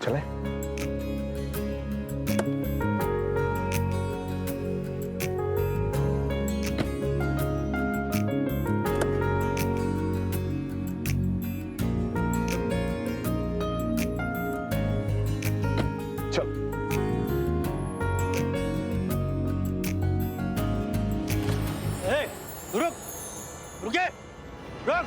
चले? चल। रुक, रुके, रुक।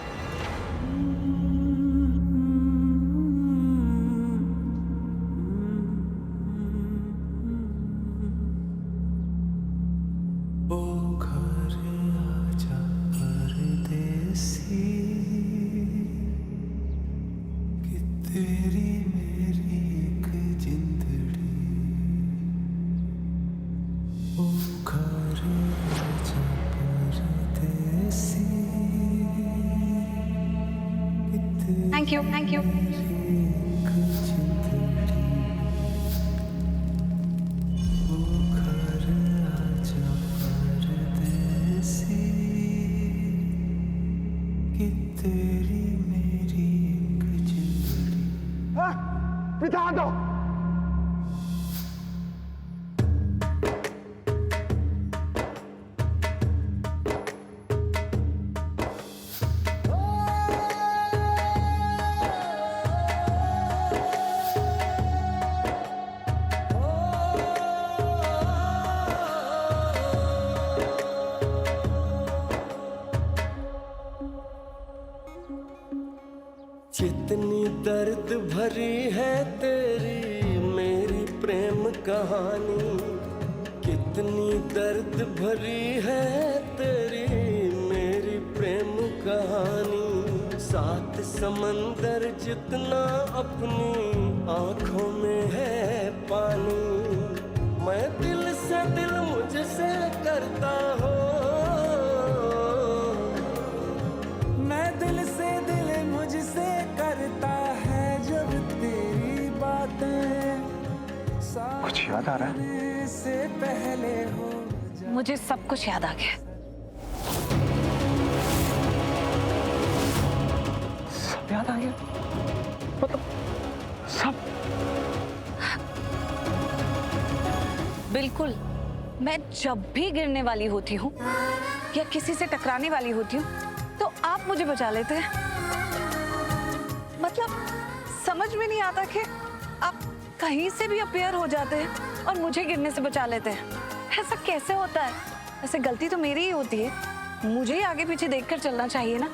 तेरी मेरी एक जिंदड़ी ओ घर आजा परदेसी थैंक यू, थैंक यू। तेरी मेरी एक जिंदड़ी। ध्यान दो। जितनी दर्द भरी है तेरी मेरी प्रेम कहानी, कितनी दर्द भरी है तेरी मेरी प्रेम कहानी। सात समंदर जितना अपनी आंखों में है पानी, मैं दिल से दिल मुझसे करता हूँ, मैं दिल से दिल मुझसे करता है जब तेरी बातें कुछ याद आ रहा है से पहले हो। मुझे सब कुछ याद आ गया। सब याद आ गया? मतलब सब? बिल्कुल। मैं जब भी गिरने वाली होती हूँ या किसी से टकराने वाली होती हूँ तो आप मुझे बचा लेते हैं। मतलब समझ में नहीं आता कि आप कहीं से भी अपीयर हो जाते हैं और मुझे गिरने से बचा लेते हैं। ऐसा कैसे होता है? ऐसे गलती तो मेरी ही होती है, मुझे ही आगे पीछे देखकर चलना चाहिए ना।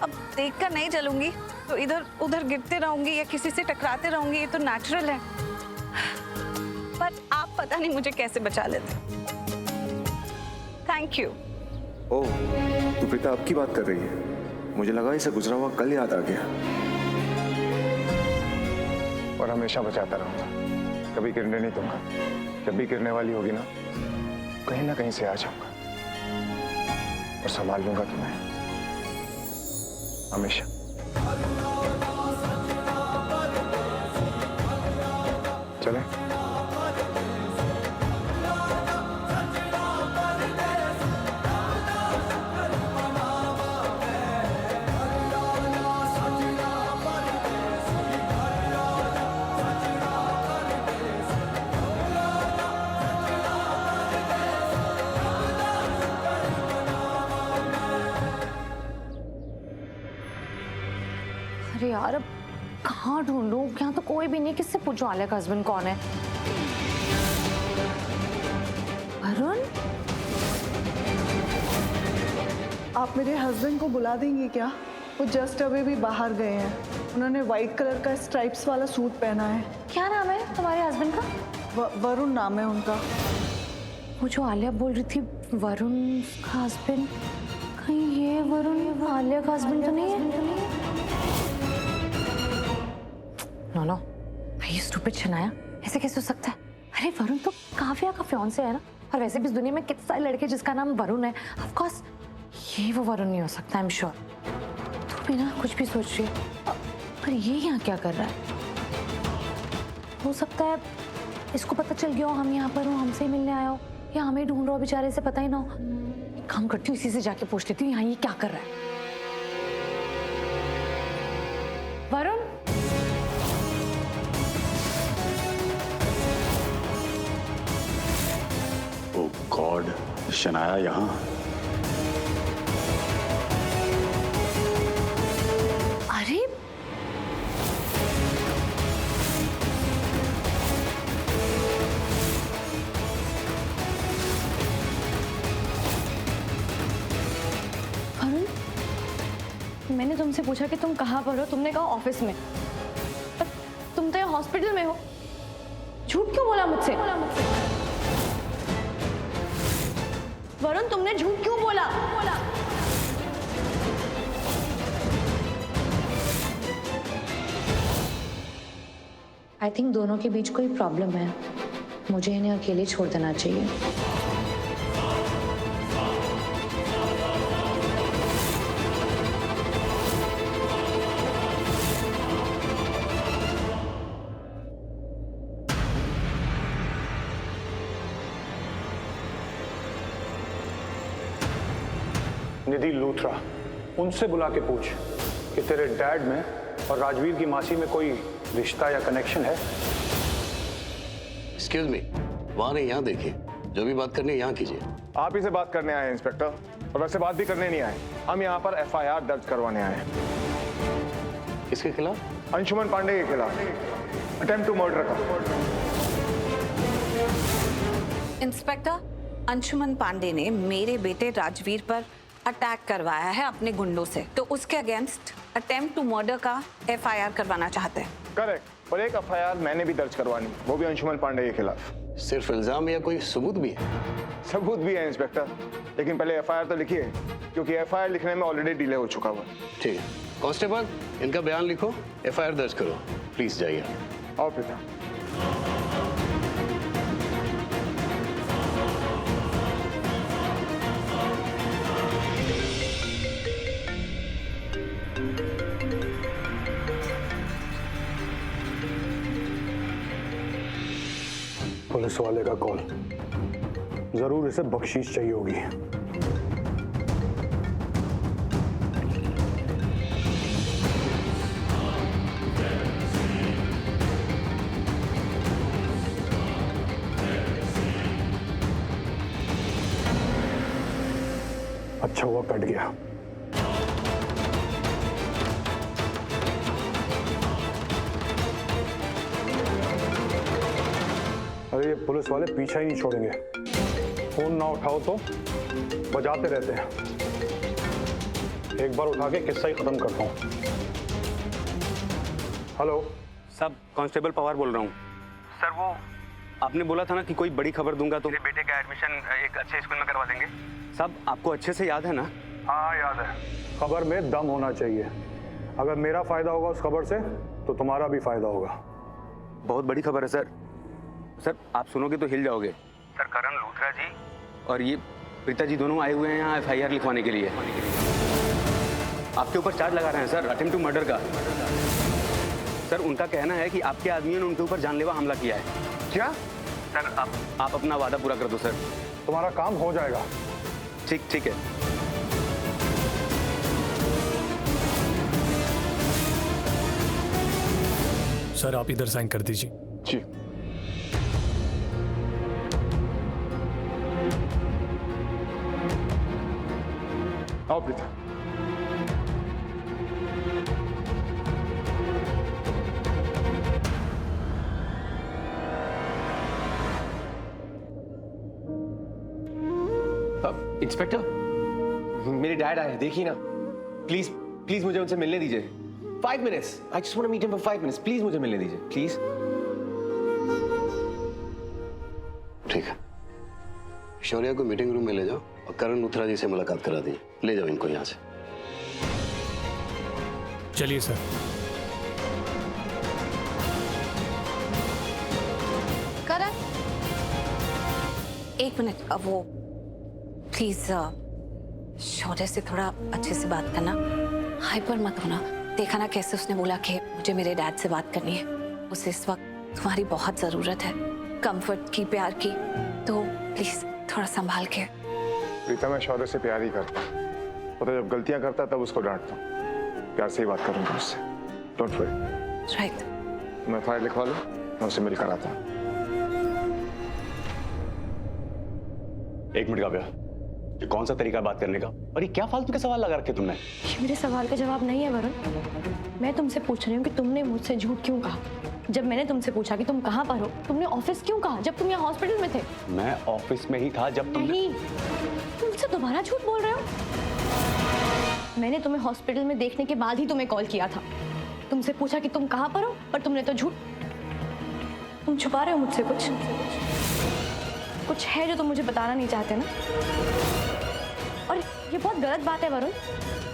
अब देखकर नहीं चलूंगी तो इधर उधर गिरते रहूंगी या किसी से टकराते रहूंगी, ये तो नेचुरल है। पर आप पता नहीं मुझे कैसे बचा लेते। Thank you. ओह, तू प्रीता अब की बात कर रही है? मुझे लगा इसे गुजरा हुआ कल याद आ गया। और हमेशा बचाता रहूंगा, कभी गिरने नहीं दूंगा। जब भी गिरने वाली होगी ना कहीं से आ जाऊंगा और संभाल लूंगा तुम्हें हमेशा। चले? अरे यार, अब कहाँ ढूंढूं? यहाँ तो कोई भी नहीं। किससे पूछूं आलिया का हस्बैंड कौन है? वरुण? आप मेरे हस्बैंड को बुला देंगे क्या? वो जस्ट अभी भी बाहर गए हैं। उन्होंने व्हाइट कलर का स्ट्राइप्स वाला सूट पहना है। क्या नाम है तुम्हारे हस्बैंड का? वरुण नाम है उनका। वो जो आलिया बोल रही थी वरुण का हस्बैंड, कहीं ये वरुण आलिया का हस्बैंड तो नहीं है? नो, ये स्टूपिड शनाया, ऐसे कैसे हो सकता है? अरे वरुण तो काव्या का फियांसे है ना। और वैसे भी इस दुनिया में कितने सारे लड़के जिसका नाम वरुण है। ऑफ कोर्स ये वो वरुण नहीं हो सकता, आई एम श्योर। तू भी ना कुछ भी सोच रही है। पर ये यहाँ क्या कर रहा है? हो सकता है इसको पता चल गया हो हम यहाँ पर हो, हमसे ही मिलने आया हो, या हमें ढूंढ रहा हो, बेचारे से पता ही ना हो। काम करती हूँ, इसी से जाके पूछ लेती हूँ यहाँ ये क्या कर रहा है। वरुण, गॉड, शनाया यहाँ? अरे अरुण, मैंने तुमसे पूछा कि तुम कहाँ पर हो, तुमने कहा ऑफिस में। पर तुम तो यहाँ हॉस्पिटल में हो, झूठ क्यों बोला मुझसे? वरुण, तुमने झूठ क्यों बोला? आई थिंक दोनों के बीच कोई प्रॉब्लम है। मुझे इन्हें अकेले छोड़ देना चाहिए। निधि लूथरा, उनसे बुला के पूछ कि तेरे डैड में और राजवीर की मासी में कोई रिश्ता या कनेक्शन है। एक्सक्यूज मी, वहां नहीं, यहाँ देखिए। जो भी बात करनी है यहाँ कीजिए। आप ही से बात करने आए हैं इंस्पेक्टर, और वैसे बात भी करने नहीं आए। हम यहाँ पर FIR दर्ज करवाने आए हैं। किसके खिलाफ? अंशुमन पांडे के खिलाफ अटेम्प्ट टू मर्डर का। इंस्पेक्टर, अंशुमन पांडे ने मेरे बेटे राजवीर पर अटैक करवाया है अपने गुंडों से, तो उसके अगेंस्ट अटेम्प्ट टू मर्डर का FIR करवाना चाहते हैं। करेक्ट, और एक FIR मैंने भी दर्ज करवानी, वो भी अंशुमन पांडे के खिलाफ। सिर्फ इल्जाम या कोई सबूत भी है? सबूत भी है इंस्पेक्टर, लेकिन पहले FIR तो लिखिए, क्योंकि FIR लिखने में ऑलरेडी डिले हो चुका हुआ। ठीक है कांस्टेबल, इनका बयान लिखो, FIR दर्ज करो। प्लीज जाइए। आओ पिता। पुलिस वाले का कॉल, जरूर इसे बख्शीश चाहिए होगी। अच्छा हुआ कट गया। अरे ये पुलिस वाले पीछा ही नहीं छोड़ेंगे। फोन ना उठाओ तो बजाते रहते हैं। एक बार उठा के किस्सा ही खत्म करता हूँ। हेलो सब, कांस्टेबल पवार बोल रहा हूँ। सर वो आपने बोला था ना कि कोई बड़ी खबर दूंगा तो मेरे बेटे का एडमिशन एक अच्छे स्कूल में करवा देंगे। सब आपको अच्छे से याद है ना? हाँ याद है। खबर में दम होना चाहिए। अगर मेरा फायदा होगा उस खबर से तो तुम्हारा भी फायदा होगा। बहुत बड़ी खबर है सर। सर आप सुनोगे तो हिल जाओगे। सर करण लूथरा जी और ये प्रीता जी दोनों आए हुए हैं यहाँ FIR लिखवाने के लिए। आपके ऊपर चार्ज लगा रहे हैं सर, अटेम्प्ट टू मर्डर का। सर उनका कहना है कि आपके आदमियों ने उनके ऊपर जानलेवा हमला किया है। क्या? सर आप अपना वादा पूरा कर दो सर। तुम्हारा काम हो जाएगा। ठीक है। सर आप इधर साइन कर दीजिए। जी। आओ प्रीता। इंस्पेक्टर, मेरे डैड आए हैं, देखिए ना। प्लीज प्लीज मुझे उनसे मिलने दीजिए। 5 minutes, I just want to meet him for 5 minutes. Please मुझे मिलने दीजिए, प्लीज। ठीक है, शौर्या को मीटिंग रूम में ले जाओ और करण लूथरा जी से मुलाकात करा दीजिए। ले जाओ इनको यहाँ से। चलिए सर। करण, 1 मिनट। अब वो प्लीज शौर्य से थोड़ा अच्छे से बात करना, हाइपर मत होना। देखा ना कैसे उसने बोला कि मुझे मेरे डैड से बात करनी है। उसे इस वक्त तुम्हारी बहुत जरूरत है, कंफर्ट की, प्यार की। तो प्लीज थोड़ा संभाल के। प्रीता, मैं शौर्य से प्यार ही करता हूँ। तो जब गलतियां करता तब उसको डांटता हूँ। प्यार से ही बात करूंगा उससे। Don't worry. राइट। मैं फाइल लिखवा लूँ, मैं उसे मिलकर आता हूँ। एक मिनट काव्या, ये कौन सा तरीका है बात करने का? और ये क्या फालतू के सवाल लगा रखे तुमने? ये मेरे सवाल का जवाब नहीं है वरुण। मैं तुमसे पूछ रही हूँ कि तुमने मुझसे झूठ क्यों कहा? जब मैंने तुमसे पूछा कि तुम कहाँ पर हो, तुमने ऑफिस क्यों कहा जब तुम यहाँ हॉस्पिटल में थे? मैं ऑफिस में ही था जब तुम... नहीं, तुम मुझसे दोबारा झूठ बोल रहे हो। मैंने तुम्हें हॉस्पिटल में देखने के बाद ही तुम्हें कॉल किया था। तुमसे पूछा कि तुम कहाँ पर हो, पर तुमने तो झूठ। तुम छुपा रहे हो मुझसे कुछ है जो तुम मुझे बताना नहीं चाहते ना। और ये बहुत गलत बात है वरुण।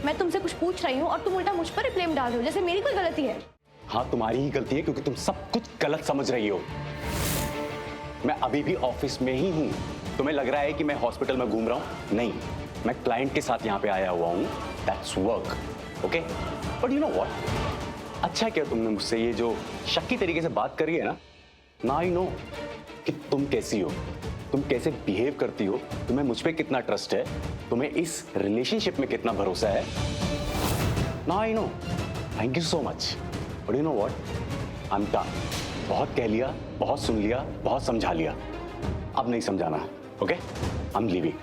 मैं तुमसे कुछ पूछ रही हूँ और तुम उल्टा मुझ पर ब्लेम डाल रहे हो, जैसे मेरी कोई गलती है। हाँ, तुम्हारी ही गलती है क्योंकि तुम सब कुछ गलत समझ रही हो। मैं अभी भी ऑफिस में ही हूँ। तुम्हें लग रहा है कि मैं हॉस्पिटल में घूम रहा हूँ? नहीं, मैं क्लाइंट के साथ यहाँ पे आया हुआ हूँ। That's work, okay? But you know what, अच्छा क्या तुमने मुझसे ये जो शक्की तरीके से बात करी है ना, ना आई नो कि तुम कैसी हो, तुम कैसे बिहेव करती हो, तुम्हें मुझ पे कितना ट्रस्ट है, तुम्हें इस रिलेशनशिप में कितना भरोसा है। ना I know, thank you so much. But you know what, I am done. बहुत कह लिया, बहुत सुन लिया, बहुत समझा लिया, अब नहीं समझाना, okay? I am leaving.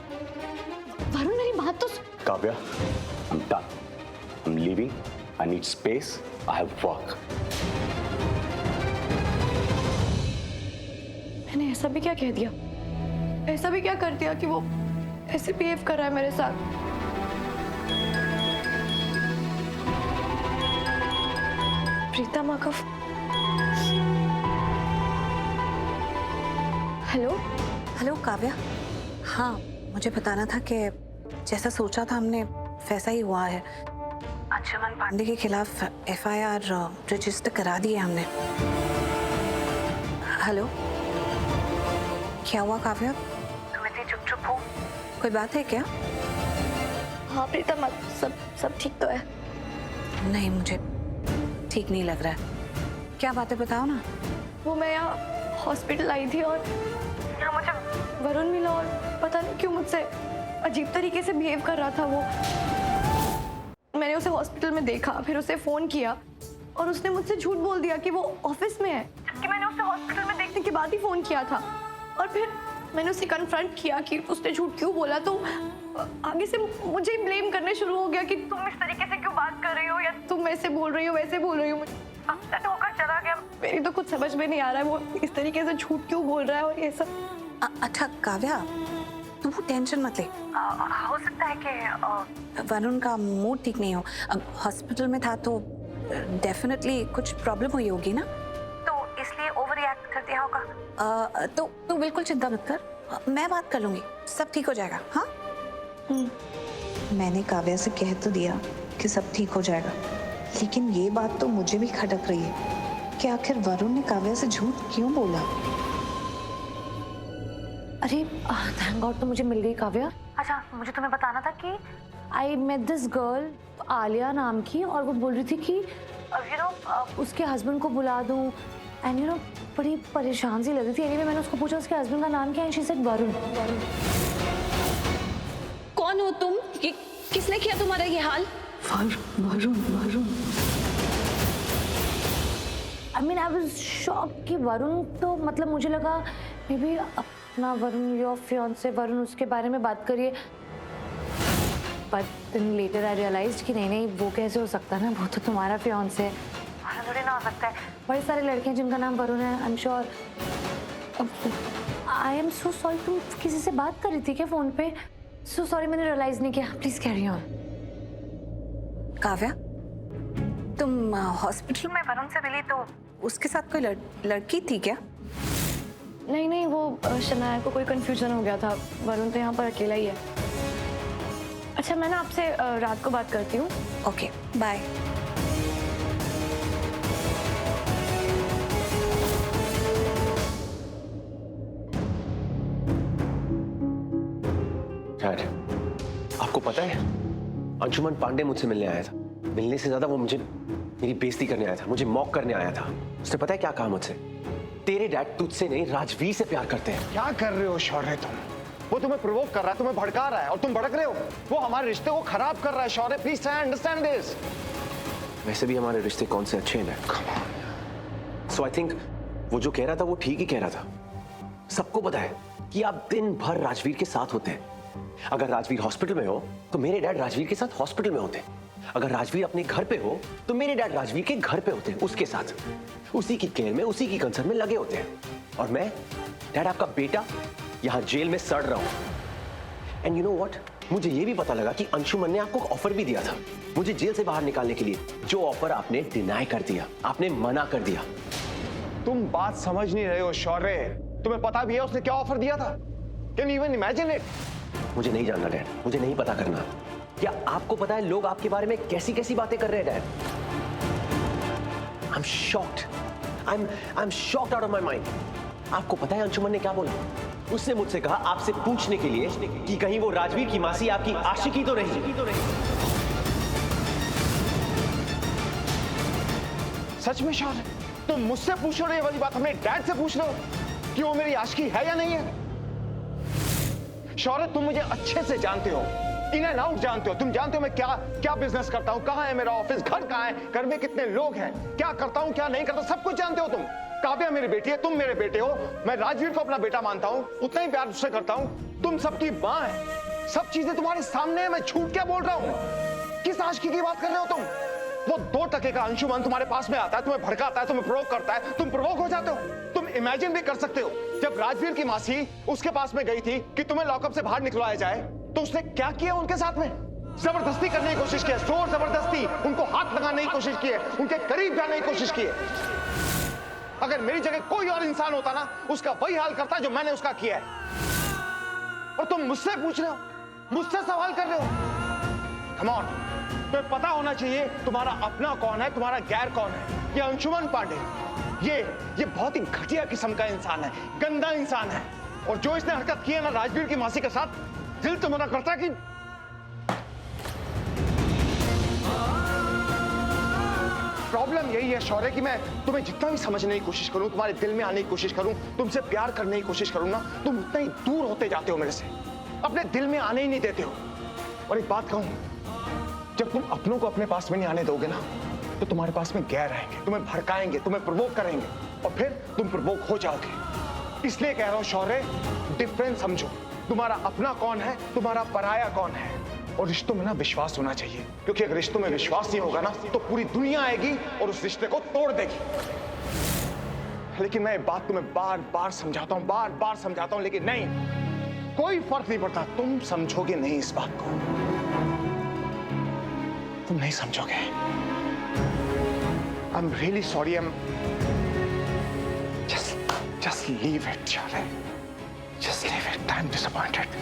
Varun मेरी बात तो Kavya, I am done. I am leaving. I need space, I have work. मैंने ऐसा भी क्या कह दिया, ऐसा भी क्या कर दिया कि वो ऐसे बिहेव कर रहा है मेरे साथ? प्रीता माकफ, हेलो। हेलो काव्या। हाँ, मुझे बताना था कि जैसा सोचा था हमने वैसा ही हुआ है। अंशुमन पांडे के खिलाफ एफआईआर रजिस्टर करा दी है हमने। हेलो, क्या हुआ काव्या? तुम इतनी चुप हो, कोई बात है क्या? हाँ प्रीता, सब ठीक तो है। नहीं, मुझे ठीक नहीं लग रहा है। क्या बात है, बताओ ना। वो मैं यहाँ हॉस्पिटल आई थी और यहाँ मुझे वरुण मिला और पता नहीं क्यों मुझसे अजीब तरीके से बिहेव कर रहा था वो। मैंने उसे हॉस्पिटल में देखा, फिर उसे फोन किया और उसने मुझसे झूठ बोल दिया कि वो ऑफिस में है, जबकि मैंने उसे हॉस्पिटल में देखने के बाद ही फोन किया था। और फिर मैंने उसे कन्फ्रंट किया कि उसने झूठ क्यों बोला, तो आगे से मुझे ही ब्लेम करने शुरू हो गया कि तुम इस तरीके से क्यों बात कर रही हो, या तुम ऐसे बोल रही हो वैसे बोल रही हो। मुझे अपसेट होकर चला गया। मेरी तो कुछ समझ में नहीं आ रहा है वो इस तरीके से झूठ क्यों बोल रहा है और ये सब। अच्छा काव्या, तू टेंशन मत ले। हो सकता है कि वरुण का मूड ठीक नहीं हो। अब हॉस्पिटल में था तो डेफिनेटली कुछ प्रॉब्लम हुई होगी ना, तो इसलिए ओवर रिएक्ट कर दिया होगा। तो तू बिल्कुल चिंता मत कर, मैं बात कर लूंगी, सब ठीक हो जाएगा। हाँ, मैंने काव्या से कह तो दिया कि सब ठीक हो जाएगा, लेकिन ये बात तो मुझे भी खटक रही है कि आखिर वरुण ने काव्या से झूठ क्यों बोला। अरे थैंक गॉड तो मुझे मिल गई काव्या। अच्छा, मुझे तुम्हें बताना था कि I met this girl Alia नाम की, और वो बोल रही थी कि उसके हस्बैंड को बुला दूं, एंड बड़ी परेशान सी लग रही थी। एनीवे मैंने उसको पूछा उसके हस्बैंड का नाम क्या है, शी सेड वरुण। कौन हो तुम? किसने किया तुम्हारा ये हाल? Varun I mean I was shocked कि वरुण, तो मतलब मुझे लगा मे बी अपना वरुण, योर फियांसे वरुण, उसके बारे में बात करिए। But then later I realised कि नहीं, वो कैसे हो सकता है ना, वो तो तुम्हारा फियांसे है, थोड़ी ना हो सकता है। बड़े सारे लड़के हैं जिनका नाम वरुण है, I am sure. I am so sorry, तुम किसी से बात कर रही थी क्या फोन पे? सो सॉरी, मैंने रियलाइज नहीं किया। Please carry on. काव्या, तुम हॉस्पिटल में वरुण से मिली तो उसके साथ कोई लड़की थी क्या? नहीं, वो शनाया को कोई कंफ्यूजन हो गया था। वरुण तो यहाँ पर अकेला ही है। अच्छा, मैं ना आपसे रात को बात करती हूँ। Okay, bye. डैड, आपको पता है अंशुमन पांडे मुझसे मिलने आया था। मिलने से ज्यादा वो मेरी बेइज्जती करने आया था, मुझे मॉक करने आया था। उसने पता है क्या कहा मुझसे? तेरे डैड तुझसे नहीं राजवीर से प्यार करते हैं। क्या कर रहे हो शौर्य तुम? वो तुम्हें प्रोवोक कर रहा है, तुम्हें भड़का रहा है और तुम भड़क रहे हो। वो हमारे रिश्ते को खराब कर रहा है शौर्य, प्लीज ट्राई अंडरस्टैंड दिस। वैसे भी हमारे रिश्ते कौन से अच्छे हैं। सो आई थिंक वो जो कह रहा था वो ठीक ही कह रहा था। सबको पता है कि आप दिन भर राजवीर के साथ होते हैं। अगर राजवीर हॉस्पिटल में हो तो मेरे डैड राजवीर के साथ हॉस्पिटल में होते हैं। अगर राजवीर अपने घर पे हो तो मेरे डैड राजवीर के घर पे होते हैं, उसके साथ, उसी की केयर में, उसी की कंसर्न में लगे होते हैं। और मैं, डैड आपका बेटा, यहां जेल में सड़ रहा हूं। एंड यू नो व्हाट, मुझे ये भी पता लगा कि अंशुमन ने आपको ऑफर भी दिया था मुझे जेल से बाहर निकालने के लिए, जो ऑफर आपने डिनाई कर दिया, आपने मना कर दिया। तुम बात समझ नहीं रहे हो शौर्य। तुम्हें पता भी है उसने क्या ऑफर दिया था? Can you even imagine it? मुझे नहीं जानना डैड, मुझे नहीं पता करना। क्या आपको पता है लोग आपके बारे में कैसी कैसी बातें कर रहे हैं dad? I am shocked, I am shocked out of my mind. आपको पता है अंशुमन ने क्या बोला? उसने मुझसे कहा आपसे पूछने के लिए कि कहीं वो राजवीर की मासी आपकी आशिकी तो नहीं। सच में शौर्य, तुम मुझसे पूछ रहे हो ये वाली बात, अपने डैड से पूछ रहे हो कि वो मेरी आशिकी है या नहीं है? शौर्य, तुम मुझे अच्छे से जानते हो, इन एंड आउट जानते हो। तुम जानते हो मैं क्या क्या बिजनेस करता हूँ, कहाँ है मेरा ऑफिस, घर कहाँ है, घर में कितने लोग हैं, क्या करता हूँ क्या नहीं करता, सब कुछ जानते हो तुम। काव्या मेरी बेटी है, तुम मेरे बेटे हो। मैं राजवीर को अपना बेटा मानता हूँ, उतना ही प्यार उससे करता हूँ। तुम सबकी माँ है, सब चीजें तुम्हारे सामने है। मैं झूठ क्या बोल रहा हूँ? किस आशिकी की बात कर रहे हो तुम? वो 2 टके का अंशुमन तुम्हारे पास में आता है, तुम्हें भड़काता है, तुम्हें प्रोवोक करता है, तुम प्रोवोक हो जाते हो। तुम इमेजिन भी कर सकते हो जब राजवीर की मासी उसके पास में गई थी कि तुम्हें लॉकअप से बाहर निकलवाया जाए, तो उसने क्या किया उनके साथ में? जबरदस्ती करने की कोशिश की है, जोर जबरदस्ती, उनको हाथ लगाने की कोशिश की है, उनके करीब जाने की कोशिश की है। अगर मेरी जगह कोई और इंसान होता ना, उसका वही हाल करता जो मैंने उसका किया है। और तुम मुझसे पूछ रहे हो, मुझसे सवाल कर रहे हो? कम ऑन, तुम्हें पता होना चाहिए तुम्हारा अपना कौन है, तुम्हारा गैर कौन है। ये अंशुमन पांडे, ये बहुत ही घटिया किस्म का इंसान है, गंदा इंसान है। और जो इसने हरकत की है ना राजवीर की मासी के साथ, दिल तो मना करता है कि प्रॉब्लम यही है शौर्य कि मैं तुम्हें जितना भी समझने की कोशिश करूं, तुम्हारे दिल में आने की कोशिश करूं, तुमसे प्यार करने की कोशिश करूं ना, तुम उतना ही दूर होते जाते हो मेरे से, अपने दिल में आने ही नहीं देते हो। और एक बात कहूं, जब तुम अपनों को अपने पास में नहीं आने दोगे ना, तो तुम्हारे पास में गैर आएंगे, तुम्हें भड़काएंगे, तुम्हें प्रोवोक करेंगे, और फिर तुम प्रोवोक हो जाओगे। इसलिए कह रहा हूं शौर्य, डिफरेंस समझो। तुम्हारा अपना कौन है, तुम्हारा पराया कौन है। और रिश्तों में ना विश्वास होना चाहिए, क्योंकि अगर रिश्तों में विश्वास नहीं होगा ना, तो पूरी दुनिया आएगी और उस रिश्ते को तोड़ देगी। लेकिन मैं ये बात तुम्हें बार बार समझाता हूं, लेकिन नहीं, कोई फर्क नहीं पड़ता। तुम समझोगे नहीं इस बात को, तुम नहीं समझोगे। I am really sorry, just leave it, Charlie. Just leave it. I'm disappointed.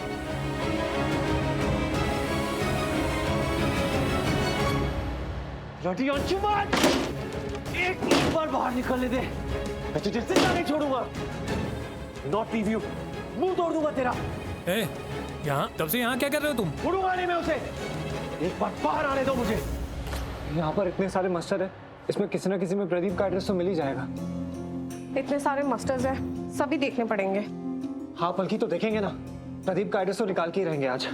लौटी अंशुमन, एक बार बाहर निकलने दे, मैं तुझे जिंदा नहीं छोड़ूंगा। Not leave you. मुंह तोड़ दूंगा तेरा। ए, यहाँ तब से यहाँ क्या कर रहे हो तुम? छोड़ूंगा नहीं मैं उसे। एक बार बाहर आने दो मुझे। यहाँ पर इतने सारे मस्टर है, इसमें किसी न किसी में प्रदीप का एड्रेस तो मिल ही जाएगा। इतने सारे मास्टर्स हैं, सभी देखने पड़ेंगे। हाँ पलकी, तो देखेंगे ना, प्रदीप का एड्रेस तो निकाल के ही रहेंगे आज।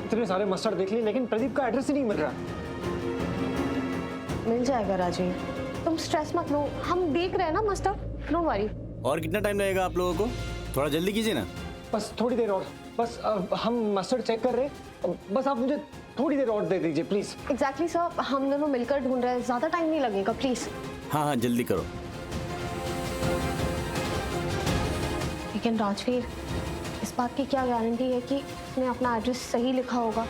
इतने सारे मस्टर देख लिए, लेकिन प्रदीप का एड्रेस ही नहीं मिल रहा। मिल जाएगा राजीव, तुम स्ट्रेस मत लो, हम देख रहे हैं ना मास्टर, डोंट वरी। और कितना टाइम लगेगा आप लोगों को? थोड़ा जल्दी कीजिए ना। बस थोड़ी देर और, बस हम मस्टर चेक कर रहे हैं, बस आप मुझे थोड़ी देर और दे दीजिए प्लीज। एग्जैक्टली सर, हम दोनों मिलकर ढूंढ रहे हैं, ज्यादा टाइम नहीं लगेगा, प्लीज। हाँ हाँ जल्दी करो। लेकिन राजवीर, इस बात की क्या गारंटी है कि उसने अपना एड्रेस सही लिखा होगा?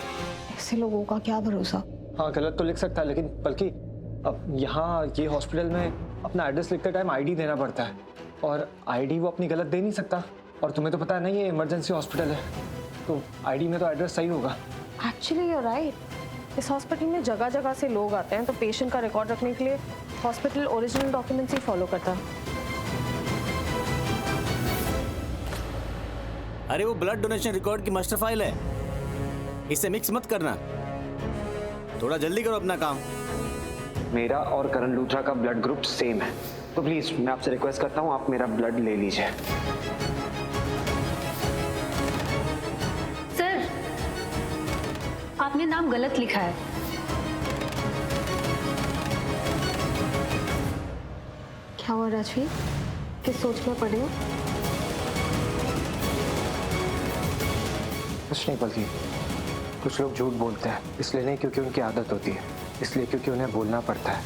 ऐसे लोगों का क्या भरोसा। हाँ गलत तो लिख सकता है, लेकिन बल्कि अब यहाँ ये हॉस्पिटल में अपना एड्रेस लिखते टाइम आईडी देना पड़ता है, और आईडी वो अपनी गलत दे नहीं सकता। और तुम्हें तो पता है ना ये इमरजेंसी हॉस्पिटल है, तो आईडी में तो एड्रेस सही होगा। एक्चुअली यू आर राइट, इस हॉस्पिटल में जगह जगह से लोग आते हैं, तो पेशेंट का रिकॉर्ड रखने के लिए हॉस्पिटल ओरिजिनल डॉक्यूमेंट्स ही फॉलो करता है। अरे वो ब्लड डोनेशन रिकॉर्ड की मास्टर फाइल है, इसे मिक्स मत करना। थोड़ा जल्दी करो अपना काम। मेरा और करण लूथरा का ब्लड ग्रुप सेम है, तो प्लीज मैं आपसे रिक्वेस्ट करता हूँ आप मेरा ब्लड ले लीजिए। सर, आपने नाम गलत लिखा है। क्या हुआ राजवीर, किस सोच में पड़े हो? कुछ नहीं बल्कि कुछ लोग झूठ बोलते हैं, इसलिए नहीं क्योंकि उनकी आदत होती है, इसलिए क्योंकि उन्हें बोलना पड़ता है।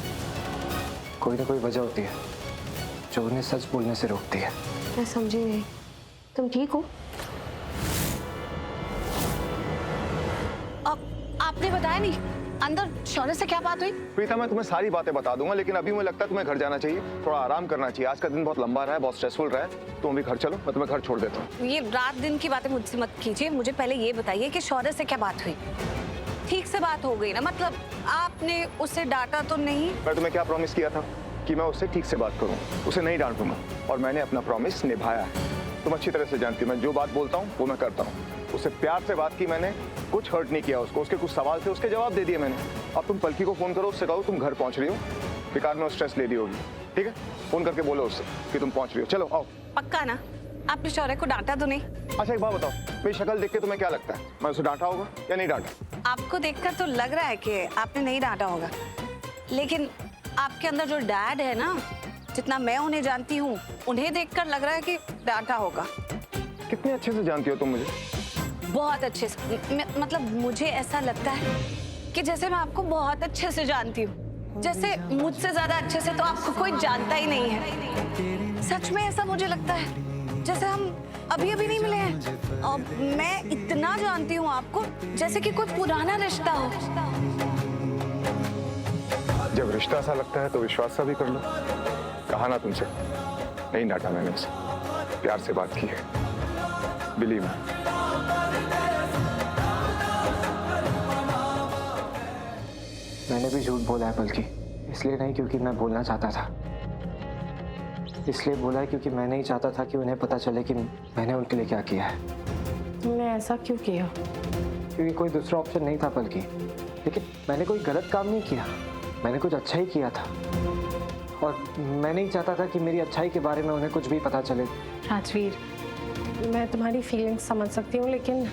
कोई ना कोई वजह होती है जो उन्हें सच बोलने से रोकती है। मैं समझी नहीं, तुम ठीक हो? आपने बताया नहीं अंदर शौर्य से क्या बात हुई? प्रीता, मैं तुम्हें सारी बातें बता दूंगा, लेकिन अभी मुझे लगता है तुम्हें घर जाना चाहिए, थोड़ा आराम करना चाहिए। आज का दिन बहुत लंबा रहा है, बहुत स्ट्रेसफुल रहा है। तुम भी घर चलो, मैं तुम्हें घर छोड़ देता हूँ। ये रात दिन की बातें मुझसे मत कीजिए, मुझे पहले ये बताइए कि शौर्य से क्या बात हुई? ठीक से बात हो गई ना? मतलब आपने उसे डांटा तो नहीं? मैं तुम्हें क्या प्रॉमिस किया था कि मैं उससे ठीक से बात करूँ, उसे नहीं डांटूंगा, और मैंने अपना प्रॉमिस निभाया है। तुम अच्छी तरह से जानती हो मैं जो बात बोलता हूँ वो मैं करता हूँ। उससे प्यार से बात की मैंने, कुछ हर्ट नहीं किया उसको। उसके कुछ सवाल थे, उसके जवाब दे दिए मैंने। अब तुम पलकी को फोन करो, उससे कहो तुम घर पहुंच रही हो, बेकार में स्ट्रेस ले दी होगी, ठीक है? फोन करके बोलो उससे कि तुम पहुंच रही हो। चलो आओ। पक्का ना? आपने शौर्य को डांटा तो नहीं? अच्छा एक बात बताओ, मेरी शक्ल देख के तुम्हें क्या लगता है, मैं उसे डांटा होगा या नहीं डांटा? आपको देखकर तो लग रहा है कि आपने नहीं डांटा होगा, लेकिन आपके अंदर जो डैड है ना, जितना मैं उन्हें जानती हूँ, उन्हें देखकर लग रहा है कि डांटा होगा। कितने अच्छे से जानती हो तुम मुझे? बहुत अच्छे से, मतलब मुझे ऐसा लगता है कि जैसे मैं आपको बहुत अच्छे से जानती हूँ, जैसे मुझसे ज्यादा अच्छे से तो आपको कोई जानता ही नहीं है। सच में ऐसा मुझे लगता है, जैसे हम अभी अभी नहीं मिले हैं। और मैं इतना जानती हूँ आपको, जैसे कि कोई पुराना रिश्ता हो। जब रिश्ता सा लगता है तो विश्वास सा भी कर लो। कहा ना तुमसे, नहीं डांटा मैंने उसे, प्यार से बात की है, बिलीव मी। मैंने भी झूठ बोला है बल्कि, इसलिए नहीं क्योंकि मैं बोलना चाहता था, इसलिए बोला है क्योंकि मैं नहीं चाहता था कि उन्हें पता चले कि मैंने उनके लिए क्या किया है। तुमने ऐसा क्यों किया? क्योंकि कोई दूसरा ऑप्शन नहीं था बल्कि, लेकिन मैंने कोई गलत काम नहीं किया, मैंने कुछ अच्छा ही किया था, और मैं नहीं चाहता था कि मेरी अच्छाई के बारे में उन्हें कुछ भी पता चले। राजवीर, मैं तुम्हारी फीलिंग्स समझ सकती हूँ, लेकिन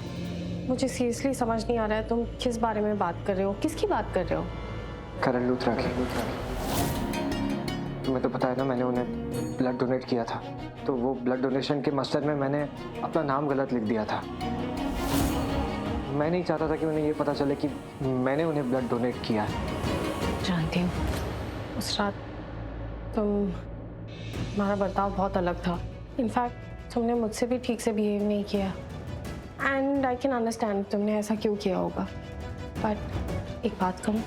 मुझे सीरियसली समझ नहीं आ रहा है तुम किस बारे में बात कर रहे हो, किसकी बात कर रहे हो? करण लूथरा की। तुम्हें तो पता है ना, मैंने उन्हें ब्लड डोनेट किया था, तो वो ब्लड डोनेशन के मस्टर में मैंने अपना नाम गलत लिख दिया था। मैं नहीं चाहता था कि उन्हें ये पता चले कि मैंने उन्हें ब्लड डोनेट किया है। जानती हूँ, उस रात तुम्हारा बर्ताव बहुत अलग था। इनफैक्ट तुमने मुझसे भी ठीक से बिहेव नहीं किया, एंड आई कैन अंडरस्टैंड तुमने ऐसा क्यों किया होगा। बट एक बात कहूँ,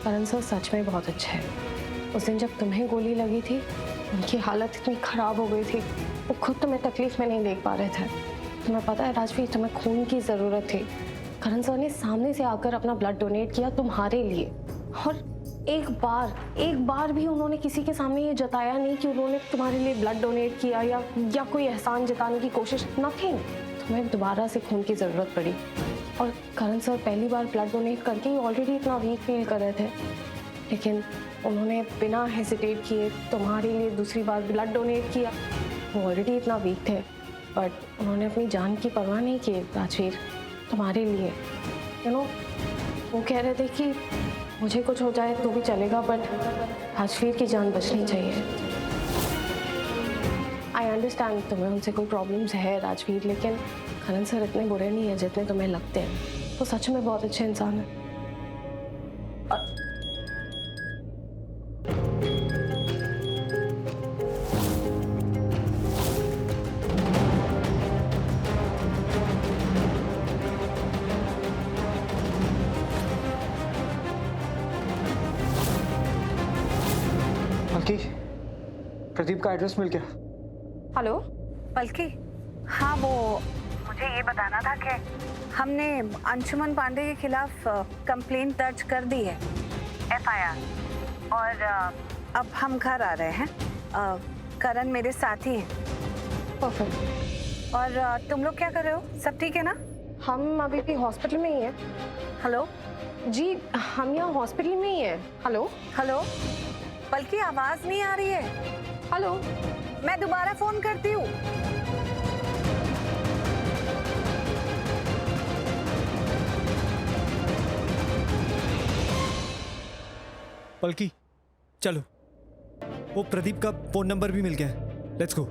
करण सर सच में बहुत अच्छे हैं। उस दिन जब तुम्हें गोली लगी थी, उनकी हालत इतनी ख़राब हो गई थी, वो खुद तुम्हें तकलीफ में नहीं देख पा रहे थे। तुम्हें पता है राजवीर, तुम्हें खून की ज़रूरत थी। करण सर ने सामने से आकर अपना ब्लड डोनेट किया तुम्हारे लिए, और एक बार भी उन्होंने किसी के सामने ये जताया नहीं कि उन्होंने तुम्हारे लिए ब्लड डोनेट किया या कोई एहसान जताने की कोशिश। नथिंग। तुम्हें दोबारा से खून की ज़रूरत पड़ी, और करण सर पहली बार ब्लड डोनेट करके ही ऑलरेडी इतना वीक फील कर रहे थे, लेकिन उन्होंने बिना हेजिटेट किए तुम्हारे लिए दूसरी बार ब्लड डोनेट किया। वो ऑलरेडी इतना वीक थे, बट उन्होंने अपनी जान की परवाह नहीं की राजवीर, तुम्हारे लिए। वो कह रहे थे कि मुझे कुछ हो जाए तो भी चलेगा, बट राजवीर की जान बचनी चाहिए। आई अंडरस्टैंड तुम्हें उनसे कोई प्रॉब्लम्स है राजवीर, लेकिन करण सर इतने बुरे नहीं है जितने तुम्हें लगते हैं। तो सच में बहुत अच्छे इंसान है। पलकी, प्रदीप का एड्रेस मिल गया। हेलो पलकी, हाँ वो मुझे ये बताना था कि हमने अंशुमन पांडे के खिलाफ कंप्लेंट दर्ज कर दी है, FIR, और अब हम घर आ रहे हैं। करण मेरे साथी हैं। परफेक्ट। और तुम लोग क्या कर रहे हो? सब ठीक है ना? हम अभी भी हॉस्पिटल में ही हैं। हेलो जी, हम यहाँ हॉस्पिटल में ही हैं। हेलो हेलो बल्कि आवाज नहीं आ रही है। हेलो, मैं दोबारा फोन करती हूँ। पलकी चलो। वो प्रदीप का फोन नंबर भी मिल गया है। Let's go.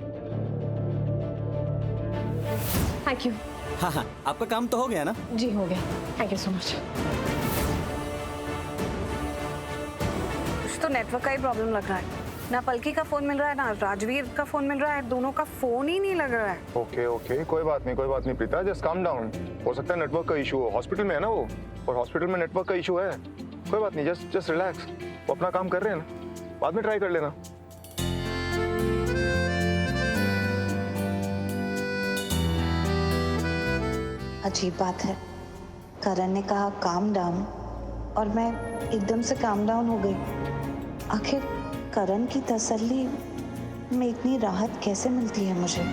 Thank you. हाँ हाँ, आपका काम तो हो गया ना? जी हो गया, थैंक यू सो मच। कुछ तो नेटवर्क का ही प्रॉब्लम लग रहा है। ना पलकी का फोन मिल रहा है, ना राजवीर का फोन मिल रहा है, दोनों का फोन ही नहीं लग रहा है। ओके ओके, कोई बात नहीं प्रीता, जस्ट काम डाउन। हो सकता है नेटवर्क का इशू हो, हॉस्पिटल में है ना वो, और हॉस्पिटल में नेटवर्क का इशू है। कोई बात नहीं, जस्ट रिलैक्स। वो अपना काम कर रहे हैं ना, बाद में ट्राई कर लेना। अजीब बात है, करण ने कहा काम डाउन और मैं एकदम से काम डाउन हो गई। आखिर करण की तसल्ली में इतनी राहत कैसे मिलती है मुझे?